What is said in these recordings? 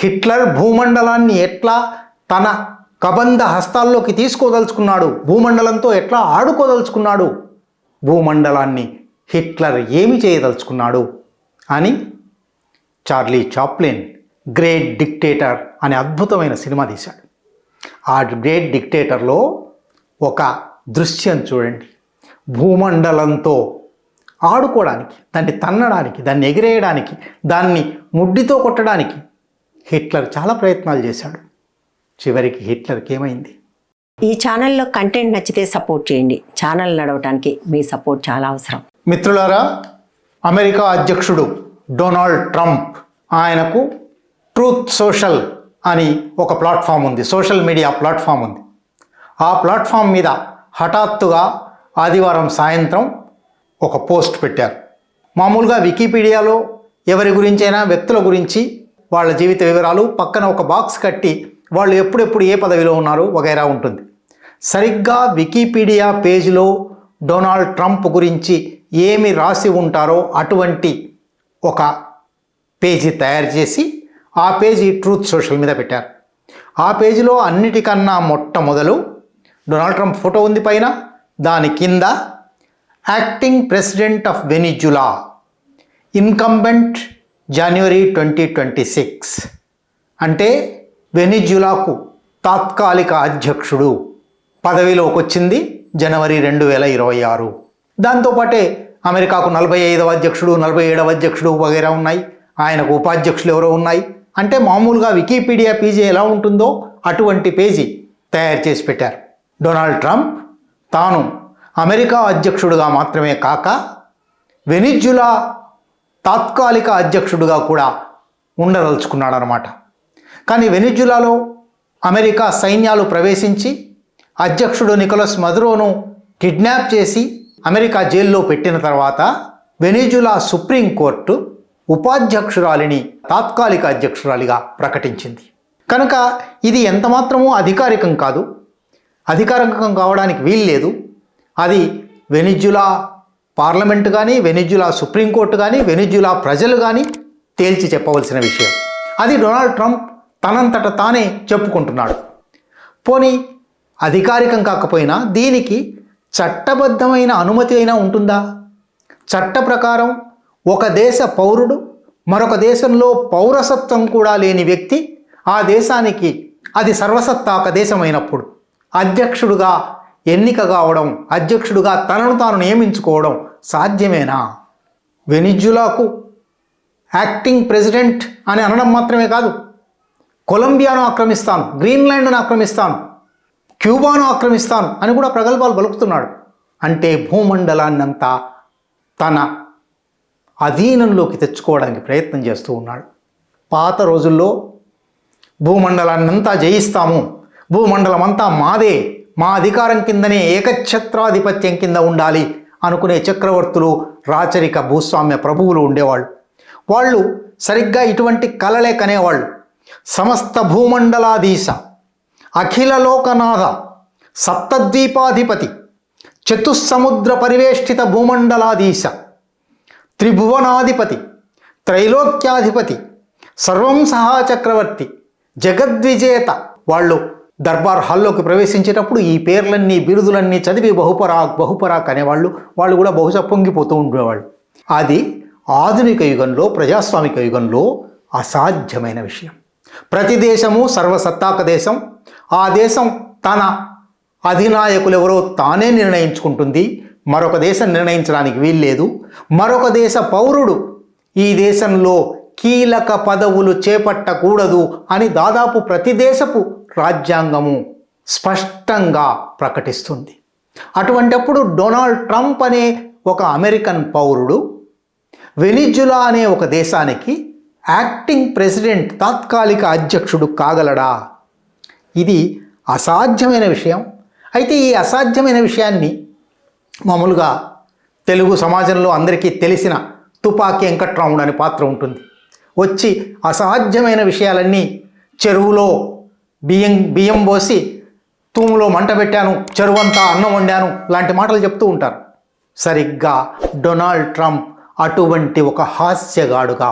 Hitler భూమండలాన్ని ఎట్లా తన కబంధ హస్తాల్లోకి తీసుకోదలుచుకున్నాడు, భూమండలంతో ఎట్లా ఆడుకోదలుచుకున్నాడు, భూమండలాన్ని హిట్లర్ ఏమి చేయదలుచుకున్నాడు అని చార్లీ చాప్లిన్ గ్రేట్ డిక్టేటర్ అనే అద్భుతమైన సినిమా తీశాడు. ఆ గ్రేట్ డిక్టేటర్లో ఒక దృశ్యం చూడండి. భూమండలంతో ఆడుకోవడానికి, దాన్ని తన్నడానికి, దాన్ని ఎగిరేయడానికి, దాన్ని ముడ్డితో కొట్టడానికి హిట్లర్ చాలా ప్రయత్నాలు చేశాడు. చివరికి హిట్లర్కి ఏమైంది? ఈ ఛానల్లో కంటెంట్ నచ్చితే సపోర్ట్ చేయండి. ఛానల్ నడవడానికి మీ సపోర్ట్ చాలా అవసరం. మిత్రులారా, అమెరికా అధ్యక్షుడు డొనాల్డ్ ట్రంప్, ఆయనకు ట్రూత్ సోషల్ అని ఒక ప్లాట్ఫామ్ ఉంది, సోషల్ మీడియా ప్లాట్ఫామ్ ఉంది. ఆ ప్లాట్ఫామ్ మీద హఠాత్తుగా ఆదివారం సాయంత్రం ఒక పోస్ట్ పెట్టారు. మామూలుగా వికీపీడియాలో ఎవరి గురించైనా వ్యక్తుల గురించి వాళ్ళ జీవిత వివరాలు పక్కన ఒక బాక్స్ కట్టి వాళ్ళు ఎప్పుడెప్పుడు ఏ పదవిలో ఉన్నారో వగైరా ఉంటుంది. సరిగ్గా వికీపీడియా పేజీలో డొనాల్డ్ ట్రంప్ గురించి ఏమి రాసి ఉంటారో అటువంటి ఒక పేజీ తయారు చేసి ఆ పేజీ ట్రూత్ సోషల్ మీద పెట్టారు. ఆ పేజీలో అన్నిటికన్నా మొట్టమొదలు డొనాల్డ్ ట్రంప్ ఫోటో ఉంది పైన. దాని కింద acting president of Venezuela, incumbent జనవరి 2026, అంటే వెనిజులాకు తాత్కాలిక అధ్యక్షుడు, పదవిలోకి వచ్చింది జనవరి 2026. దాంతోపాటే అమెరికాకు 45వ అధ్యక్షుడు, 47వ అధ్యక్షుడు వగైరా ఉన్నాయి. ఆయనకు ఉపాధ్యక్షులు ఎవరో ఉన్నాయి. అంటే మామూలుగా వికీపీడియా పేజీ ఎలా ఉంటుందో అటువంటి పేజీ తయారు చేసి పెట్టారు. డొనాల్డ్ ట్రంప్ తాను అమెరికా అధ్యక్షుడుగా మాత్రమే కాక వెనిజులా తాత్కాలిక అధ్యక్షుడుగా కూడా ఉండదలుచుకున్నాడు అన్నమాట. కానీ వెనిజులాలో అమెరికా సైన్యాలు ప్రవేశించి అధ్యక్షుడు నికోలస్ మదురోను కిడ్నాప్ చేసి అమెరికా జైల్లో పెట్టిన తర్వాత వెనిజులా సుప్రీంకోర్టు ఉపాధ్యక్షురాలిని తాత్కాలిక అధ్యక్షురాలిగా ప్రకటించింది. కనుక ఇది ఎంతమాత్రమూ అధికారికం కాదు, అధికారికం కావడానికి వీల్లేదు. అది వెనిజులా పార్లమెంటు కానీ, వెనిజులా సుప్రీంకోర్టు కానీ, వెనిజులా ప్రజలు కానీ తేల్చి చెప్పవలసిన విషయం. అది డొనాల్డ్ ట్రంప్ తనంతట తానే చెప్పుకుంటున్నాడు. పోనీ అధికారికం కాకపోయినా దీనికి చట్టబద్ధమైన అనుమతి అయినా ఉంటుందా? చట్ట ప్రకారం ఒక దేశ పౌరుడు మరొక దేశంలో పౌరసత్వం కూడా లేని వ్యక్తి ఆ దేశానికి, అది సర్వసత్తాక దేశమైనప్పుడు అధ్యక్షుడుగా ఎన్నిక కావడం, అధ్యక్షుడుగా తనను తాను నియమించుకోవడం సాధ్యమేనా? వెనిజులాకు యాక్టింగ్ ప్రెసిడెంట్ అని అనడం మాత్రమే కాదు, కొలంబియాను ఆక్రమిస్తాను, గ్రీన్లాండ్ను ఆక్రమిస్తాను, క్యూబాను ఆక్రమిస్తాను అని కూడా ప్రగల్భాలు పలుకుతున్నాడు. అంటే భూమండలాన్నంతా తన అధీనంలోకి తెచ్చుకోవడానికి ప్రయత్నం చేస్తూ ఉన్నాడు. పాత రోజుల్లో భూమండలాన్నంతా జయిస్తాము, భూమండలం అంతా మాదే, మా అధికారం కిందనే ఏకఛత్రాధిపత్యం కింద ఉండాలి అనుకునే చక్రవర్తులు, రాచరిక భూస్వామ్య ప్రభువులు ఉండేవాళ్ళు. వాళ్ళు సరిగ్గా ఇటువంటి కలలే కనేవాళ్ళు. సమస్త భూమండలాధీశ, అఖిల లోకనాథ, సప్తద్వీపాధిపతి, చతుస్సముద్ర పరివేష్టిత భూమండలాధీశ, త్రిభువనాధిపతి, త్రైలోక్యాధిపతి, సర్వం సహా చక్రవర్తి, జగద్విజేత. వాళ్ళు దర్బార్ హాల్లోకి ప్రవేశించేటప్పుడు ఈ పేర్లన్నీ, బిరుదులన్నీ చదివి బహుపరాక్ అనేవాళ్ళు. వాళ్ళు కూడా బహుశా పొంగిపోతూ ఉండేవాళ్ళు. అది ఆధునిక యుగంలో, ప్రజాస్వామిక యుగంలో అసాధ్యమైన విషయం. ప్రతి దేశము సర్వసత్తాక దేశం. ఆ దేశం తన అధినాయకులు ఎవరో తానే నిర్ణయించుకుంటుంది, మరొక దేశం నిర్ణయించడానికి వీల్లేదు. మరొక దేశ పౌరుడు ఈ దేశంలో కీలక పదవులు చేపట్టకూడదు అని దాదాపు ప్రతి దేశపు రాజ్యాంగము స్పష్టంగా ప్రకటిస్తుంది. అటువంటప్పుడు డొనాల్డ్ ట్రంప్ అనే ఒక అమెరికన్ పౌరుడు వెనిజులా అనే ఒక దేశానికి యాక్టింగ్ ప్రెసిడెంట్, తాత్కాలిక అధ్యక్షుడు కాగలడా? ఇది అసాధ్యమైన విషయం. అయితే ఈ అసాధ్యమైన విషయాన్ని మామూలుగా తెలుగు సమాజంలో అందరికీ తెలిసిన తుపాకీ వెంకట్రాముడు అనే పాత్ర ఉంటుంది. వచ్చి అసాధ్యమైన విషయాలన్నీ, చెరువులో బియ్యం పోసి తూములో మంట పెట్టాను, చెరువంతా అన్నం వండాను లాంటి మాటలు చెప్తూ ఉంటారు. సరిగ్గా డొనాల్డ్ ట్రంప్ అటువంటి ఒక హాస్యగాడుగా,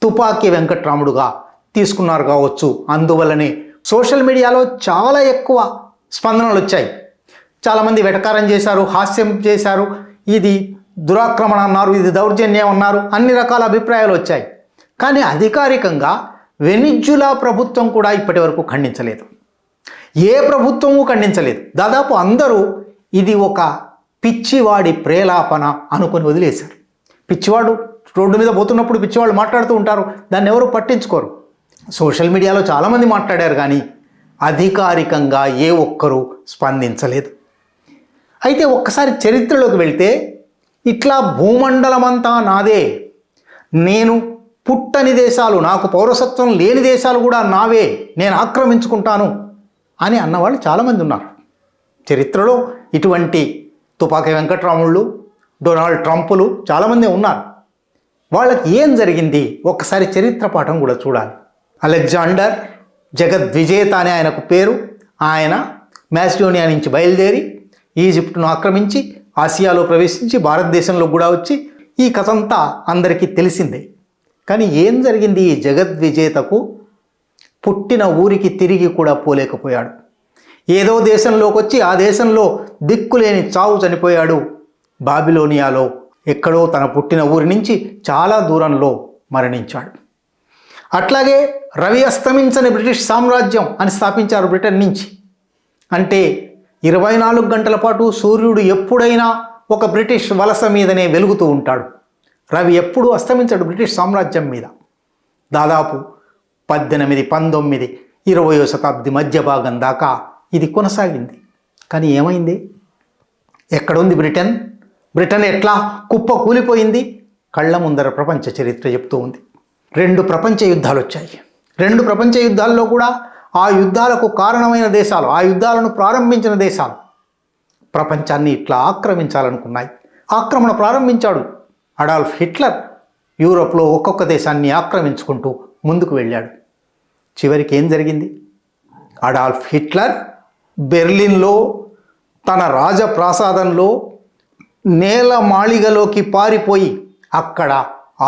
తుపాకీ వెంకట్రాముడుగా తీసుకున్నారు కావచ్చు. అందువల్లనే సోషల్ మీడియాలో చాలా ఎక్కువ స్పందనలు వచ్చాయి. చాలామంది వెటకారం చేశారు, హాస్యం చేశారు, ఇది దురాక్రమణ అన్నారు, ఇది దౌర్జన్యం అన్నారు, అన్ని రకాల అభిప్రాయాలు వచ్చాయి. కానీ అధికారికంగా వెనిజులా ప్రభుత్వం కూడా ఇప్పటి వరకు ఖండించలేదు. ఏ ప్రభుత్వము ఖండించలేదు. దాదాపు అందరూ ఇది ఒక పిచ్చివాడి ప్రేలాపన అనుకుని వదిలేశారు. పిచ్చివాడు రోడ్డు మీద పోతున్నప్పుడు పిచ్చివాళ్ళు మాట్లాడుతూ ఉంటారు, దాన్ని ఎవరు పట్టించుకోరు. సోషల్ మీడియాలో చాలామంది మాట్లాడారు కానీ అధికారికంగా ఏ ఒక్కరూ స్పందించలేదు. అయితే ఒక్కసారి చరిత్రలోకి వెళ్తే ఇట్లా భూమండలమంతా నాదే, నేను పుట్టని దేశాలు, నాకు పౌరసత్వం లేని దేశాలు కూడా నావే, నేను ఆక్రమించుకుంటాను అని అన్నవాళ్ళు చాలామంది ఉన్నారు. చరిత్రలో ఇటువంటి తుపాకీ వెంకట్రాముళ్ళు, డొనాల్డ్ ట్రంపులు చాలామంది ఉన్నారు. వాళ్ళకి ఏం జరిగింది ఒక్కసారి చరిత్ర పాఠం కూడా చూడాలి. అలెగ్జాండర్ జగద్విజేత అనే ఆయనకు పేరు. ఆయన మాసిడోనియా నుంచి బయలుదేరి ఈజిప్టును ఆక్రమించి ఆసియాలో ప్రవేశించి భారతదేశంలో కూడా వచ్చి ఈ కథంతా అందరికీ తెలిసిందే. కానీ ఏం జరిగింది? ఈ జగద్విజేతకు పుట్టిన ఊరికి తిరిగి కూడా పోలేకపోయాడు. ఏదో దేశంలోకి వచ్చి ఆ దేశంలో దిక్కులేని చావు చనిపోయాడు. బాబిలోనియాలో ఎక్కడో తన పుట్టిన ఊరి నుంచి చాలా దూరంలో మరణించాడు. అట్లాగే రవి అస్తమించని బ్రిటిష్ సామ్రాజ్యం అని స్థాపించారు బ్రిటన్ నుంచి. అంటే 24 గంటల పాటు సూర్యుడు ఎప్పుడైనా ఒక బ్రిటిష్ వలస మీదనే వెలుగుతూ ఉంటాడు. రవి ఎప్పుడూ అస్తమించడు బ్రిటిష్ సామ్రాజ్యం మీద. దాదాపు 18, 19, 20వ శతాబ్ది మధ్య భాగం దాకా ఇది కొనసాగింది. కానీ ఏమైంది? ఎక్కడుంది బ్రిటన్? బ్రిటన్ ఎట్లా కుప్ప కూలిపోయింది? కళ్ళ ముందర ప్రపంచ చరిత్ర చెప్తూ ఉంది. 2 ప్రపంచ యుద్ధాలు వచ్చాయి. 2 ప్రపంచ యుద్ధాల్లో కూడా ఆ యుద్ధాలకు కారణమైన దేశాలు, ఆ యుద్ధాలను ప్రారంభించిన దేశాలు ప్రపంచాన్ని ఇట్లా ఆక్రమించాలనుకున్నాయి. ఆక్రమణ ప్రారంభించాడు అడాల్ఫ్ హిట్లర్. యూరోప్లో ఒక్కొక్క దేశాన్ని ఆక్రమించుకుంటూ ముందుకు వెళ్ళాడు. చివరికి ఏం జరిగింది? అడాల్ఫ్ హిట్లర్ బెర్లిన్లో తన రాజప్రాసాదంలో నేల మాళిగలోకి పారిపోయి అక్కడ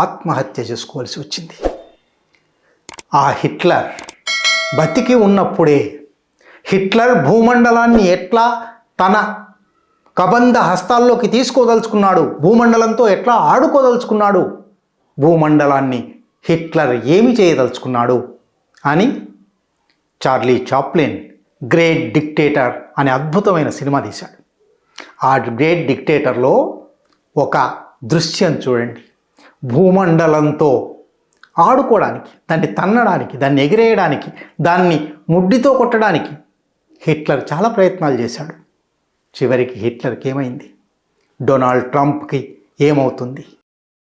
ఆత్మహత్య చేసుకోవాల్సి వచ్చింది. ఆ హిట్లర్ బతికి ఉన్నప్పుడే హిట్లర్ భూమండలాన్ని ఎట్లా తన కబంధ హస్తాల్లోకి తీసుకోదలుచుకున్నాడు, భూమండలంతో ఎట్లా ఆడుకోదలుచుకున్నాడు, భూమండలాన్ని హిట్లర్ ఏమి చేయదలుచుకున్నాడు అని చార్లీ చాప్లిన్ గ్రేట్ డిక్టేటర్ అనే అద్భుతమైన సినిమా తీశాడు. ఆ గ్రేట్ డిక్టేటర్లో ఒక దృశ్యం చూడండి. భూమండలంతో ఆడుకోవడానికి, దాన్ని తన్నడానికి, దాన్ని ఎగిరేయడానికి, దాన్ని ముడ్డితో కొట్టడానికి హిట్లర్ చాలా ప్రయత్నాలు చేశాడు. చివరికి హిట్లర్కి ఏమైంది? డొనాల్డ్ ట్రంప్కి ఏమవుతుంది?